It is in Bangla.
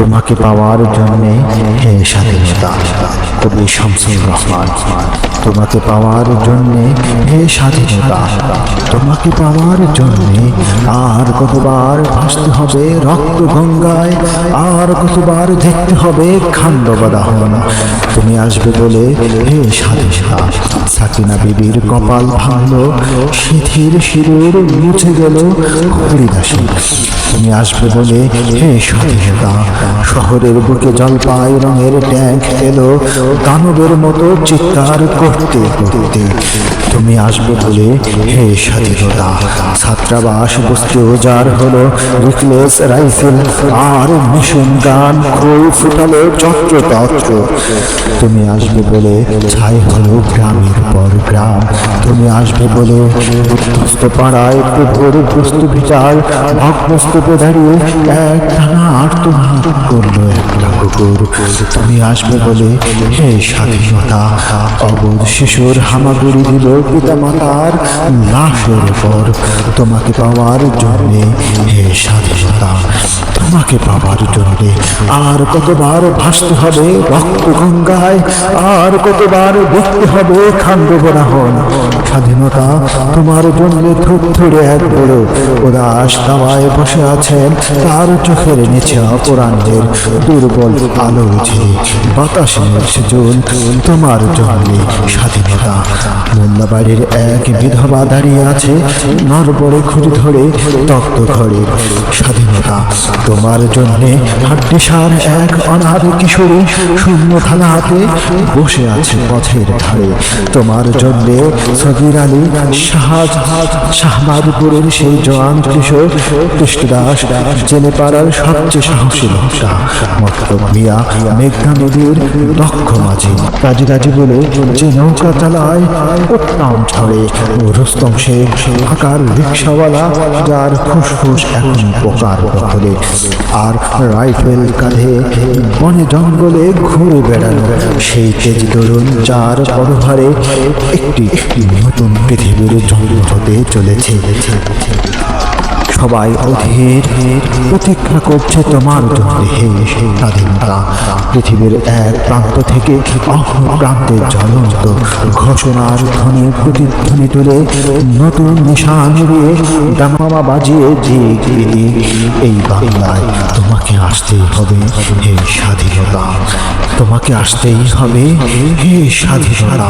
তোমাকে পাওয়ার জন্যে হে স্বাধীনতা। কবি শামসুর রহমান। তোমাকে পাওয়ার জন্যে হে স্বাধীনতা, তোমাকে পাওয়ার জন্যে আর কতবার ভাসতে হবে রক্ত গঙ্গায়, আর কতবার দেখতে হবে খান্ডব দাহন। তুমি আসবে বলে হে স্বাধীনতা। সাকিনা বিবির কপাল ভাঙল, সিঁথির সিঁদুর মুছে গেল হরিদাসী। তুমি আসবে বলে হে স্বাধীনতা। শহরের বুকে জলপাই রঙের ট্যাঙ্ক এলো দানবের মতো চিৎকার করতে করতে। তুমি আসবে বলে হে স্বাধীনতা। ছাত্রাবাস বস্তি উজাড় হলো, রিকলেস রাইফেল আর মেশিন গান খই ফুটালো যত্রতত্র। তুমি আসবে বলে ছাই হলো গ্রামের পর গ্রাম। তুমি আসবে বলে উদ্ধস্ত পাড়ায় পুকুর বস্তু বিচার ভগ্নস্তূপে দাঁড়িয়ে এক টানা আর্তনাদ করলো একটা কুকুর। তুমি আসবে বলে হে স্বাধীনতা। অবধ শিশুর হামাগুড়ি দিল পিতা মাতার লাশের পর। তোমাকে পাওয়ার জন্যে হে স্বাধীনতা, তোমাকে পাওয়ার জন্যে আর কতবার ভাসতে হবে রক্ত গঙ্গায়, আর কতবার দেখতে হবে খান্ডব দাহন। স্বাধীনতা তোমার জন্য থুরথুরে এক বড় উদাস দাওয়ায় বসে আছেন, তার চোখের নিচে অপরাহ্নের দুর্বল আলো উঠে বাতাসের সেজল তোমার জন্য স্বাধীনতা। মোল্লাবাড়ির এক বিধবা দাঁড়িয়ে আছে নরবরে খুঁড়ি ধরে তক্ত ঘরে। স্বাধীনতা তোমার জন্যে হাড্ডিসার এক অনাথ কিশোরী শূন্য থালা হাতে বসে আছে পথের ধারে। তোমার জন্যে সগির আলী শাহবাজপুরের সেই জওয়ান কিশোর কৃষ্ণদাস, জেনে পাড়ার সবচেয়ে সাহসী লোকটা মতলব মিয়া, মেঘনা নদীর দক্ষ মাঝি, কাজী গাজী বলে যে নৌকা চালায় উত্তম ঝড়ে, রুস্তম শেখ আকার রিক্সাওয়ালা, যার ফুসফুস এখন পোকার দখলে, আর রাইফেল কাঁধে বনে জঙ্গলে ঘুরে বেড়ানো সেই তেজ তরুণ, যার পরভারে একটি নতুন পৃথিবীর জন্ম হতে চলেছে। সবাই অধীর প্রতীক্ষা করছে তোমার জন্য হে স্বাধীনতা। পৃথিবীর এক প্রান্ত থেকে অপর প্রান্তের জ্বলন্ত ঘোষণার ধ্বনি প্রতিধ্বনি তুলে নতুন নিশান নিয়ে দামামা বাজিয়ে দিয়ে এই বাংলায় তোমাকে আসতেই হবে হে স্বাধীনতা, তোমাকে আসতেই হবে হে স্বাধীনতা।